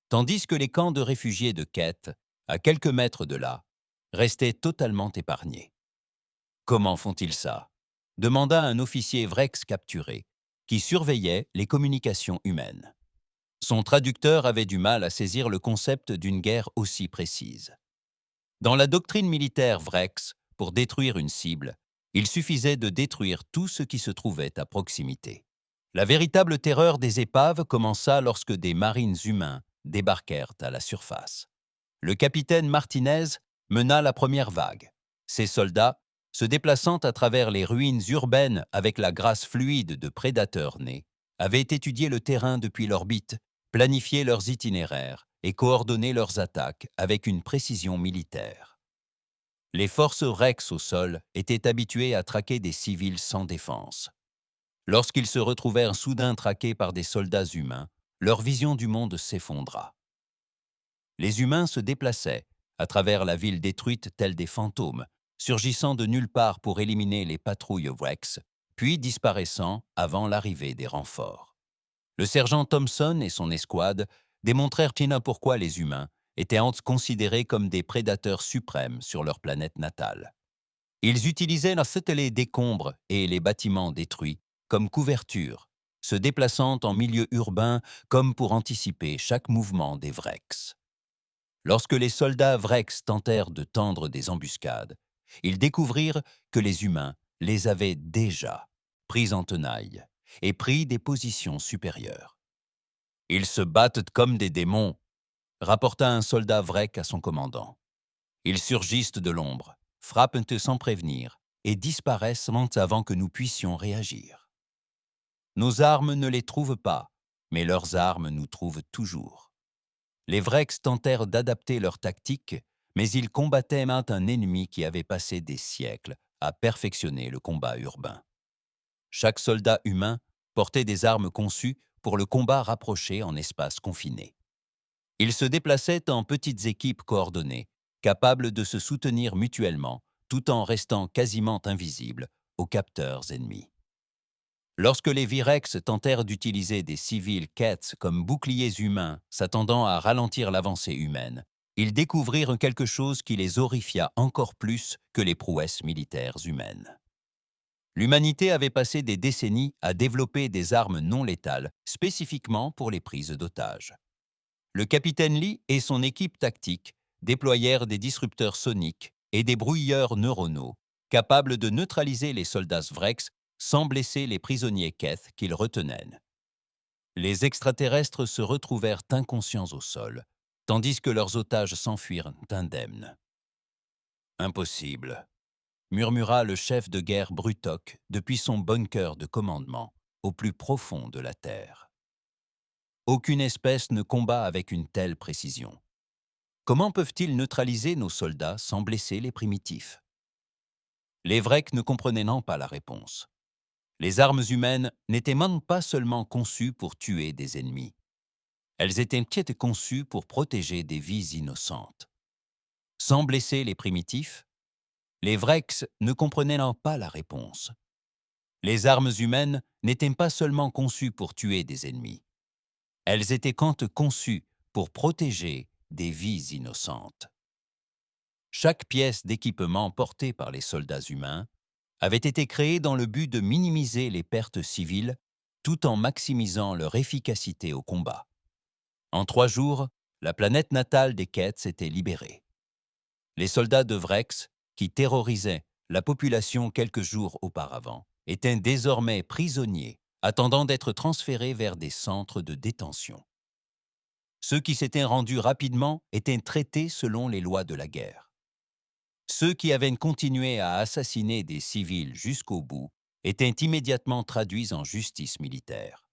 S1: tandis que les camps de réfugiés de Keth, à quelques mètres de là, restaient totalement épargnés. « Comment font-ils ça ?» demanda un officier Vrex capturé, qui surveillait les communications humaines. Son traducteur avait du mal à saisir le concept d'une guerre aussi précise. Dans la doctrine militaire Vrex, pour détruire une cible, il suffisait de détruire tout ce qui se trouvait à proximité. La véritable terreur des épaves commença lorsque des marines humains débarquèrent à la surface. Le capitaine Martinez mena la première vague. Ses soldats, se déplaçant à travers les ruines urbaines avec la grâce fluide de prédateurs nés, avaient étudié le terrain depuis l'orbite, planifié leurs itinéraires et coordonné leurs attaques avec une précision militaire. Les forces Rex au sol étaient habituées à traquer des civils sans défense. Lorsqu'ils se retrouvèrent soudain traqués par des soldats humains, leur vision du monde s'effondra. Les humains se déplaçaient à travers la ville détruite tels des fantômes, surgissant de nulle part pour éliminer les patrouilles Rex, puis disparaissant avant l'arrivée des renforts. Le sergent Thompson et son escouade démontrèrent pourquoi les humains étaient considérés comme des prédateurs suprêmes sur leur planète natale. Ils utilisaient les décombres et les bâtiments détruits comme couverture, se déplaçant en milieu urbain comme pour anticiper chaque mouvement des Vrex. Lorsque les soldats Vrex tentèrent de tendre des embuscades, ils découvrirent que les humains les avaient déjà pris en tenaille et pris des positions supérieures. « Ils se battent comme des démons », rapporta un soldat Vrek à son commandant. « Ils surgissent de l'ombre, frappent sans prévenir et disparaissent avant que nous puissions réagir. Nos armes ne les trouvent pas, mais leurs armes nous trouvent toujours. » Les Vrex tentèrent d'adapter leur tactique, mais ils combattaient un ennemi qui avait passé des siècles à perfectionner le combat urbain. Chaque soldat humain portait des armes conçues pour le combat rapproché en espace confiné. Ils se déplaçaient en petites équipes coordonnées, capables de se soutenir mutuellement, tout en restant quasiment invisibles aux capteurs ennemis. Lorsque les Virex tentèrent d'utiliser des civils Kett comme boucliers humains s'attendant à ralentir l'avancée humaine, ils découvrirent quelque chose qui les horrifia encore plus que les prouesses militaires humaines. L'humanité avait passé des décennies à développer des armes non létales, spécifiquement pour les prises d'otages. Le capitaine Lee et son équipe tactique déployèrent des disrupteurs soniques et des brouilleurs neuronaux capables de neutraliser les soldats Vrex sans blesser les prisonniers Keth qu'ils retenaient. Les extraterrestres se retrouvèrent inconscients au sol, tandis que leurs otages s'enfuirent indemnes. « Impossible », murmura le chef de guerre Brutok depuis son bunker de commandement, au plus profond de la Terre. Aucune espèce ne combat avec une telle précision. Comment peuvent-ils neutraliser nos soldats sans blesser les primitifs? Les Vrex ne comprenaient pas la réponse. Les armes humaines n'étaient même pas seulement conçues pour tuer des ennemis. Elles étaient conçues pour protéger des vies innocentes. Sans blesser les primitifs, les Vrex ne comprenaient pas la réponse. Les armes humaines n'étaient pas seulement conçues pour tuer des ennemis. Elles étaient conçues pour protéger des vies innocentes. Chaque pièce d'équipement portée par les soldats humains avait été créée dans le but de minimiser les pertes civiles tout en maximisant leur efficacité au combat. En 3 jours, la planète natale des Kett s'était libérée. Les soldats de Vrex, qui terrorisaient la population quelques jours auparavant, étaient désormais prisonniers, attendant d'être transférés vers des centres de détention. Ceux qui s'étaient rendus rapidement étaient traités selon les lois de la guerre. Ceux qui avaient continué à assassiner des civils jusqu'au bout étaient immédiatement traduits en justice militaire.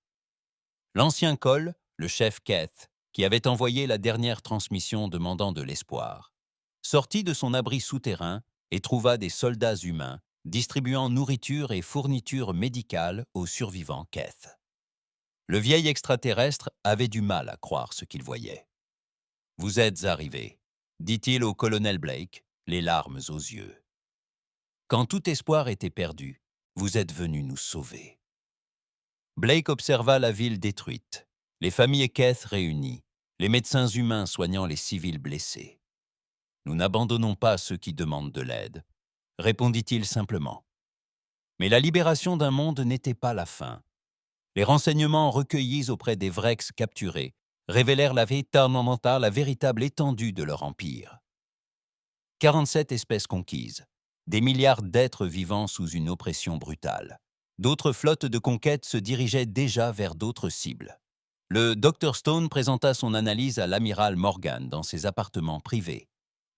S1: L'ancien Cole, le chef Keth, qui avait envoyé la dernière transmission demandant de l'espoir, sortit de son abri souterrain et trouva des soldats humains distribuant nourriture et fournitures médicales aux survivants Keth. Le vieil extraterrestre avait du mal à croire ce qu'il voyait. « Vous êtes arrivé », dit-il au colonel Blake, les larmes aux yeux. « Quand tout espoir était perdu, vous êtes venu nous sauver. » Blake observa la ville détruite, les familles Keth réunies, les médecins humains soignant les civils blessés. « Nous n'abandonnons pas ceux qui demandent de l'aide », répondit-il simplement. Mais la libération d'un monde n'était pas la fin. Les renseignements recueillis auprès des Vrex capturés révélèrent la véritable étendue de leur empire. 47 espèces conquises, des milliards d'êtres vivant sous une oppression brutale. D'autres flottes de conquête se dirigeaient déjà vers d'autres cibles. Le Dr Stone présenta son analyse à l'amiral Morgan dans ses appartements privés.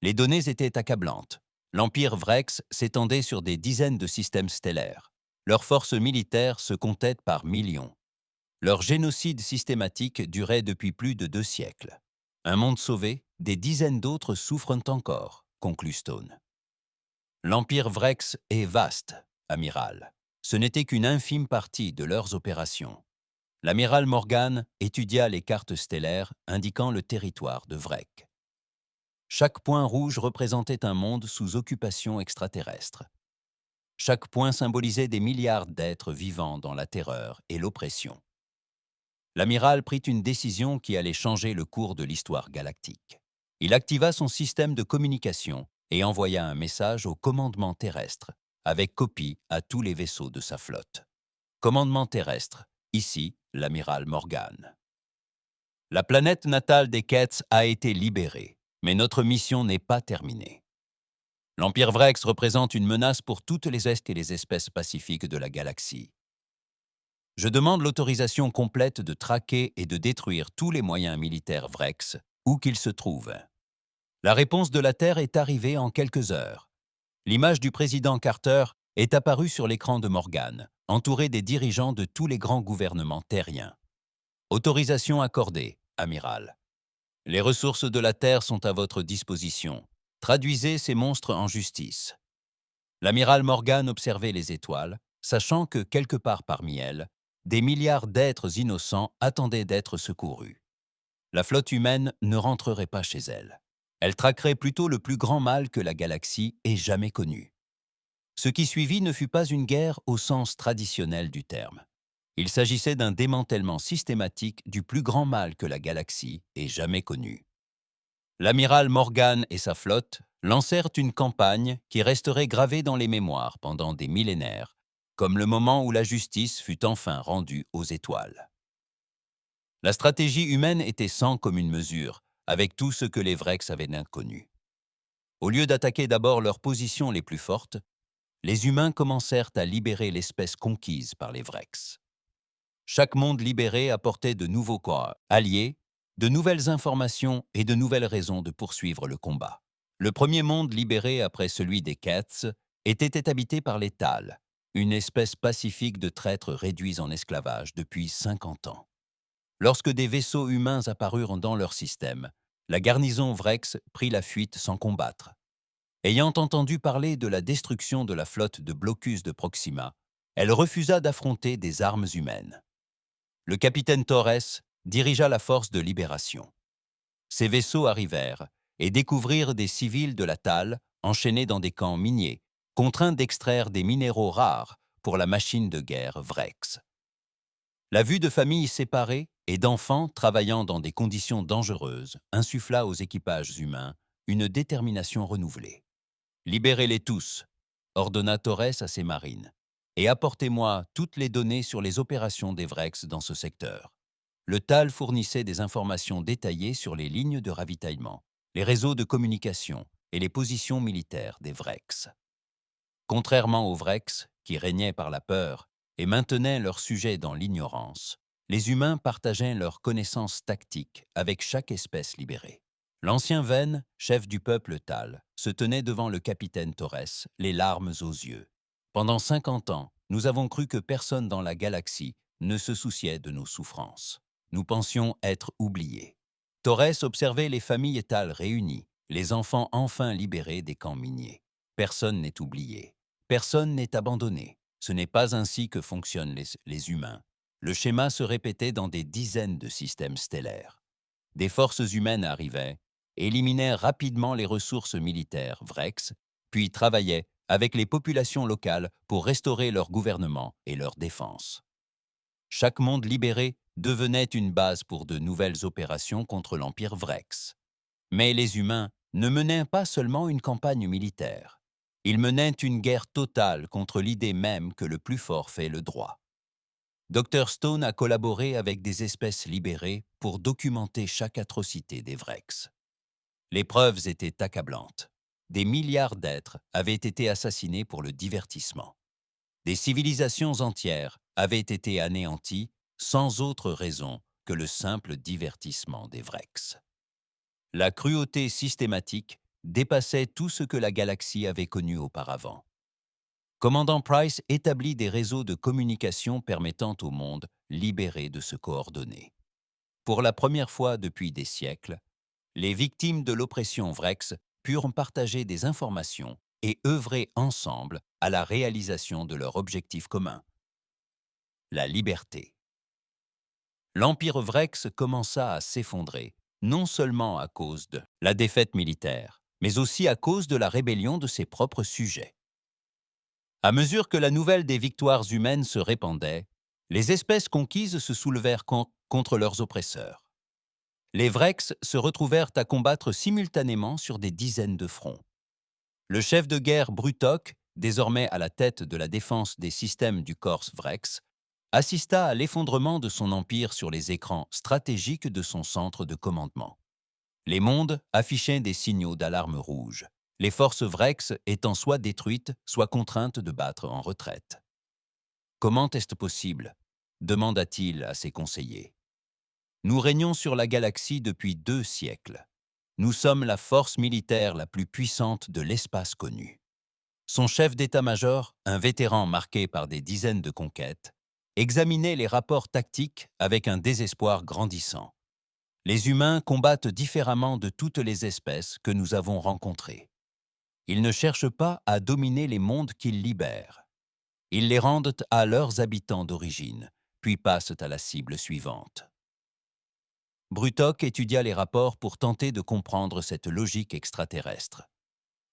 S1: Les données étaient accablantes. L'Empire Vrex s'étendait sur des dizaines de systèmes stellaires. Leurs forces militaires se comptaient par millions. Leur génocide systématique durait depuis plus de 2 siècles. Un monde sauvé, des dizaines d'autres souffrent encore, conclut Stone. L'Empire Vrex est vaste, amiral. Ce n'était qu'une infime partie de leurs opérations. L'amiral Morgan étudia les cartes stellaires indiquant le territoire de Vrek. Chaque point rouge représentait un monde sous occupation extraterrestre. Chaque point symbolisait des milliards d'êtres vivant dans la terreur et l'oppression. L'amiral prit une décision qui allait changer le cours de l'histoire galactique. Il activa son système de communication et envoya un message au commandement terrestre, avec copie à tous les vaisseaux de sa flotte. « Commandement terrestre, ici l'amiral Morgan. La planète natale des Ketts a été libérée, mais notre mission n'est pas terminée. L'Empire Vrex représente une menace pour toutes les Est et les espèces pacifiques de la galaxie. Je demande l'autorisation complète de traquer et de détruire tous les moyens militaires Vrex, où qu'ils se trouvent. La réponse de la Terre est arrivée en quelques heures. L'image du président Carter est apparue sur l'écran de Morgan, entouré des dirigeants de tous les grands gouvernements terriens. Autorisation accordée, amiral. Les ressources de la Terre sont à votre disposition. Traduisez ces monstres en justice. L'amiral Morgan observait les étoiles, sachant que quelque part parmi elles, des milliards d'êtres innocents attendaient d'être secourus. La flotte humaine ne rentrerait pas chez elle. Elle traquerait plutôt le plus grand mal que la galaxie ait jamais connu. Ce qui suivit ne fut pas une guerre au sens traditionnel du terme. Il s'agissait d'un démantèlement systématique du plus grand mal que la galaxie ait jamais connu. L'amiral Morgan et sa flotte lancèrent une campagne qui resterait gravée dans les mémoires pendant des millénaires, comme le moment où la justice fut enfin rendue aux étoiles. La stratégie humaine était sans commune mesure avec tout ce que les Vrex avaient d'inconnu. Au lieu d'attaquer d'abord leurs positions les plus fortes, les humains commencèrent à libérer l'espèce conquise par les Vrex. Chaque monde libéré apportait de nouveaux corps alliés, de nouvelles informations et de nouvelles raisons de poursuivre le combat. Le premier monde libéré après celui des Ketts était habité par les Tal, une espèce pacifique de traîtres réduits en esclavage depuis 50 ans. Lorsque des vaisseaux humains apparurent dans leur système, la garnison Vrex prit la fuite sans combattre. Ayant entendu parler de la destruction de la flotte de Blocus de Proxima, elle refusa d'affronter des armes humaines. Le capitaine Torres dirigea la force de libération. Ces vaisseaux arrivèrent et découvrirent des civils de la Tal enchaînés dans des camps miniers, contraints d'extraire des minéraux rares pour la machine de guerre Vrex. La vue de familles séparées et d'enfants travaillant dans des conditions dangereuses insuffla aux équipages humains une détermination renouvelée. « Libérez-les tous », ordonna Torres à ses marines, « et apportez-moi toutes les données sur les opérations des Vrex dans ce secteur. » Le TAL fournissait des informations détaillées sur les lignes de ravitaillement, les réseaux de communication et les positions militaires des Vrex. Contrairement aux Vrex, qui régnaient par la peur et maintenaient leurs sujets dans l'ignorance, les humains partageaient leurs connaissances tactiques avec chaque espèce libérée. L'ancien Ven, chef du peuple Tal, se tenait devant le capitaine Torres, les larmes aux yeux. Pendant 50 ans, nous avons cru que personne dans la galaxie ne se souciait de nos souffrances. Nous pensions être oubliés. Torres observait les familles Tal réunies, les enfants enfin libérés des camps miniers. Personne n'est oublié. Personne n'est abandonné. Ce n'est pas ainsi que fonctionnent les humains. Le schéma se répétait dans des dizaines de systèmes stellaires. Des forces humaines arrivaient, éliminaient rapidement les ressources militaires Vrex, puis travaillaient avec les populations locales pour restaurer leur gouvernement et leur défense. Chaque monde libéré devenait une base pour de nouvelles opérations contre l'Empire Vrex. Mais les humains ne menaient pas seulement une campagne militaire. Ils menaient une guerre totale contre l'idée même que le plus fort fait le droit. Dr Stone a collaboré avec des espèces libérées pour documenter chaque atrocité des Vrex. Les preuves étaient accablantes. Des milliards d'êtres avaient été assassinés pour le divertissement. Des civilisations entières avaient été anéanties sans autre raison que le simple divertissement des Vrex. La cruauté systématique dépassait tout ce que la galaxie avait connu auparavant. Commandant Price établit des réseaux de communication permettant au monde libéré de se coordonner. Pour la première fois depuis des siècles, les victimes de l'oppression Vrex purent partager des informations et œuvrer ensemble à la réalisation de leur objectif commun, la liberté. L'Empire Vrex commença à s'effondrer, non seulement à cause de la défaite militaire, mais aussi à cause de la rébellion de ses propres sujets. À mesure que la nouvelle des victoires humaines se répandait, les espèces conquises se soulevèrent contre leurs oppresseurs. Les Vrex se retrouvèrent à combattre simultanément sur des dizaines de fronts. Le chef de guerre Brutok, désormais à la tête de la défense des systèmes du Corse Vrex, assista à l'effondrement de son empire sur les écrans stratégiques de son centre de commandement. Les mondes affichaient des signaux d'alarme rouge, les forces Vrex étant soit détruites, soit contraintes de battre en retraite. Comment est-ce possible ? Demanda-t-il à ses conseillers. Nous régnons sur la galaxie depuis 2 siècles. Nous sommes la force militaire la plus puissante de l'espace connu. Son chef d'état-major, un vétéran marqué par des dizaines de conquêtes, examinait les rapports tactiques avec un désespoir grandissant. Les humains combattent différemment de toutes les espèces que nous avons rencontrées. Ils ne cherchent pas à dominer les mondes qu'ils libèrent. Ils les rendent à leurs habitants d'origine, puis passent à la cible suivante. Brutok étudia les rapports pour tenter de comprendre cette logique extraterrestre.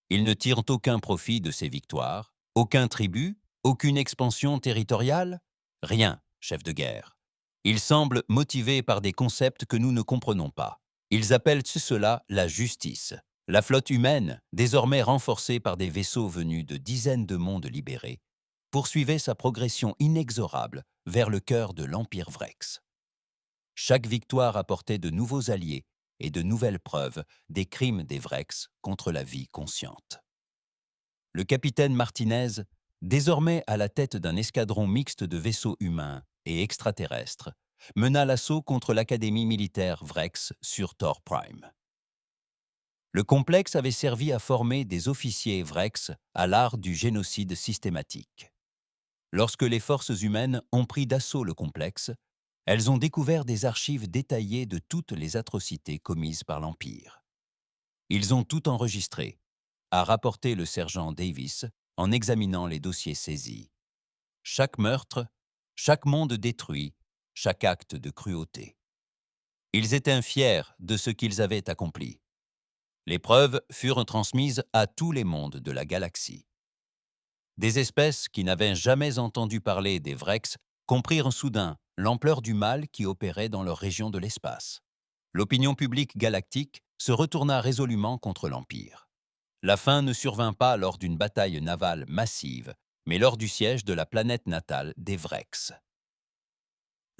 S1: Ils ne tirent aucun profit de ces victoires, aucun tribut, aucune expansion territoriale, rien, chef de guerre. Ils semblent motivés par des concepts que nous ne comprenons pas. Ils appellent cela la justice. La flotte humaine, désormais renforcée par des vaisseaux venus de dizaines de mondes libérés, poursuivait sa progression inexorable vers le cœur de l'Empire Vrex. Chaque victoire apportait de nouveaux alliés et de nouvelles preuves des crimes des Vrex contre la vie consciente. Le capitaine Martinez, désormais à la tête d'un escadron mixte de vaisseaux humains et extraterrestres, mena l'assaut contre l'académie militaire Vrex sur Thor Prime. Le complexe avait servi à former des officiers Vrex à l'art du génocide systématique. Lorsque les forces humaines ont pris d'assaut le complexe, elles ont découvert des archives détaillées de toutes les atrocités commises par l'Empire. Ils ont tout enregistré, a rapporté le sergent Davis en examinant les dossiers saisis. Chaque meurtre, chaque monde détruit, chaque acte de cruauté. Ils étaient fiers de ce qu'ils avaient accompli. Les preuves furent transmises à tous les mondes de la galaxie. Des espèces qui n'avaient jamais entendu parler des Vrex comprirent soudain l'ampleur du mal qui opérait dans leur région de l'espace. L'opinion publique galactique se retourna résolument contre l'Empire. La fin ne survint pas lors d'une bataille navale massive, mais lors du siège de la planète natale des Vrex.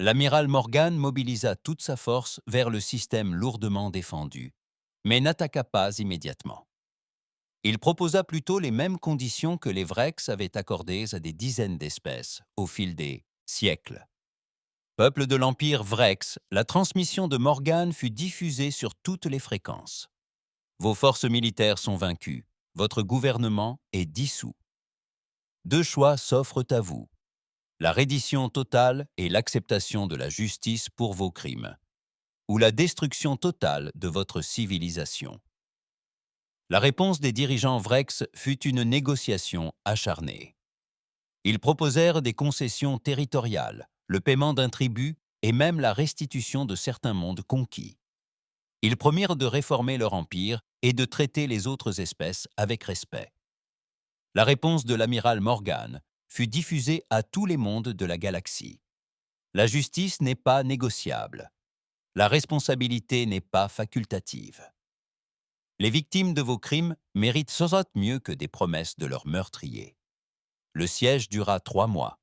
S1: L'amiral Morgan mobilisa toute sa force vers le système lourdement défendu, mais n'attaqua pas immédiatement. Il proposa plutôt les mêmes conditions que les Vrex avaient accordées à des dizaines d'espèces au fil des siècles. Peuple de l'Empire Vrex, la transmission de Morgan fut diffusée sur toutes les fréquences. Vos forces militaires sont vaincues, votre gouvernement est dissous. 2 choix s'offrent à vous. La reddition totale et l'acceptation de la justice pour vos crimes, ou la destruction totale de votre civilisation. La réponse des dirigeants Vrex fut une négociation acharnée. Ils proposèrent des concessions territoriales, le paiement d'un tribut et même la restitution de certains mondes conquis. Ils promirent de réformer leur empire et de traiter les autres espèces avec respect. La réponse de l'amiral Morgan fut diffusée à tous les mondes de la galaxie. La justice n'est pas négociable. La responsabilité n'est pas facultative. Les victimes de vos crimes méritent sans doute mieux que des promesses de leurs meurtriers. Le siège dura 3 mois.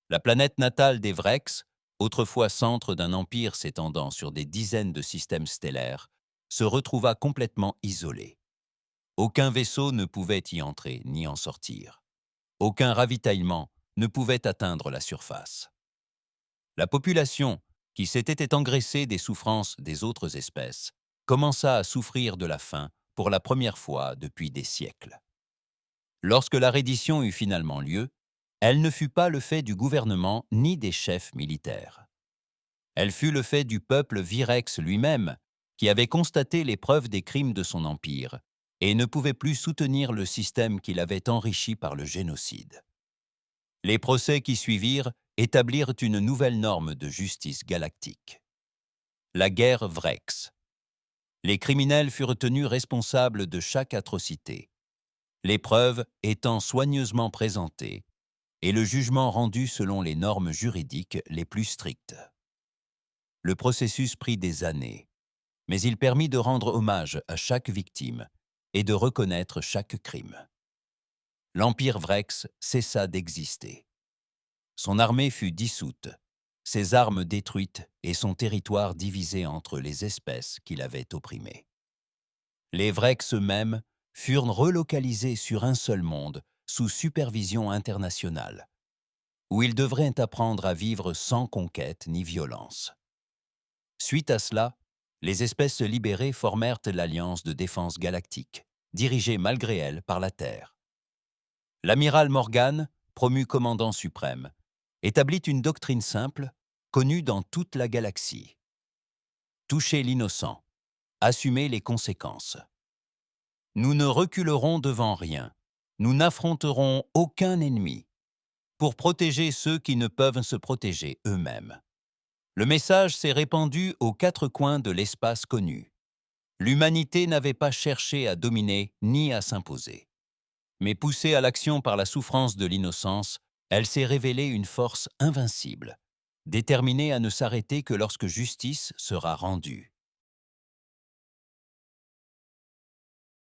S1: La planète natale des Vrex, autrefois centre d'un empire s'étendant sur des dizaines de systèmes stellaires, se retrouva complètement isolée. Aucun vaisseau ne pouvait y entrer ni en sortir. Aucun ravitaillement ne pouvait atteindre la surface. La population, qui s'était engraissée des souffrances des autres espèces, commença à souffrir de la faim pour la première fois depuis des siècles. Lorsque la reddition eut finalement lieu, elle ne fut pas le fait du gouvernement ni des chefs militaires. Elle fut le fait du peuple Virex lui-même, qui avait constaté les preuves des crimes de son empire et ne pouvait plus soutenir le système qu'il avait enrichi par le génocide. Les procès qui suivirent établirent une nouvelle norme de justice galactique. La guerre Vrex. Les criminels furent tenus responsables de chaque atrocité, les preuves étant soigneusement présentées et le jugement rendu selon les normes juridiques les plus strictes. Le processus prit des années, mais il permit de rendre hommage à chaque victime et de reconnaître chaque crime. L'Empire Vrex cessa d'exister. Son armée fut dissoute, ses armes détruites et son territoire divisé entre les espèces qu'il avait opprimées. Les Vrex eux-mêmes furent relocalisés sur un seul monde, sous supervision internationale, où ils devraient apprendre à vivre sans conquête ni violence. Suite à cela, les espèces libérées formèrent l'Alliance de défense galactique, dirigée malgré elles par la Terre. L'amiral Morgan, promu commandant suprême, établit une doctrine simple, connue dans toute la galaxie. Toucher l'innocent, assumer les conséquences. Nous ne reculerons devant rien, nous n'affronterons aucun ennemi, pour protéger ceux qui ne peuvent se protéger eux-mêmes. Le message s'est répandu aux quatre coins de l'espace connu. L'humanité n'avait pas cherché à dominer ni à s'imposer. Mais poussée à l'action par la souffrance de l'innocence, elle s'est révélée une force invincible, déterminée à ne s'arrêter que lorsque justice sera rendue.